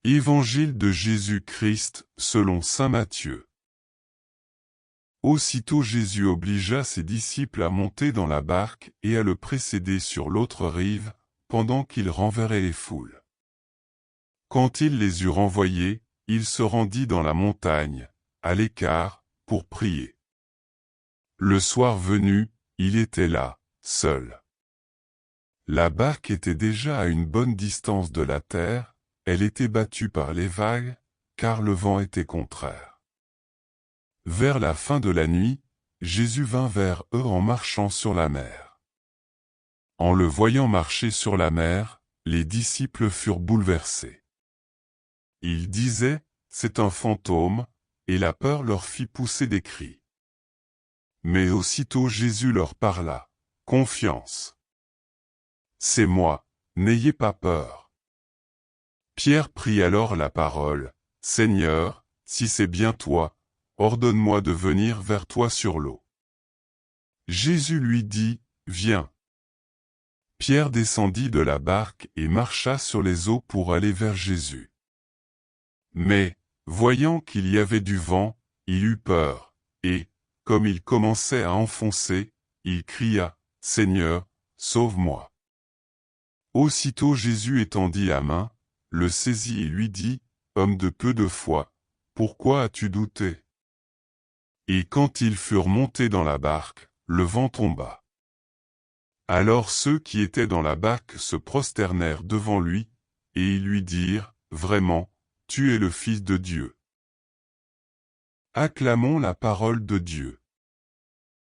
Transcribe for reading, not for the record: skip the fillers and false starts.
Évangile de Jésus-Christ selon saint Matthieu. Aussitôt Jésus obligea ses disciples à monter dans la barque et à le précéder sur l'autre rive, pendant qu'il renverrait les foules. Quand il les eut renvoyés, il se rendit dans la montagne, à l'écart, pour prier. Le soir venu, il était là, seul. La barque était déjà à une bonne distance de la terre, elle était battue par les vagues, car le vent était contraire. Vers la fin de la nuit, Jésus vint vers eux en marchant sur la mer. En le voyant marcher sur la mer, les disciples furent bouleversés. Ils disaient, « C'est un fantôme », et la peur leur fit pousser des cris. Mais aussitôt Jésus leur parla, « Confiance. C'est moi, n'ayez pas peur. » Pierre prit alors la parole, « Seigneur, si c'est bien toi, ordonne-moi de venir vers toi sur l'eau. » Jésus lui dit, « Viens. » Pierre descendit de la barque et marcha sur les eaux pour aller vers Jésus. Mais, voyant qu'il y avait du vent, il eut peur, et, comme il commençait à enfoncer, il cria, « Seigneur, sauve-moi. » Aussitôt Jésus étendit la main, le saisit et lui dit, « Homme de peu de foi, pourquoi as-tu douté ?» Et quand ils furent montés dans la barque, le vent tomba. Alors ceux qui étaient dans la barque se prosternèrent devant lui, et ils lui dirent, « Vraiment, tu es le Fils de Dieu. » Acclamons la parole de Dieu.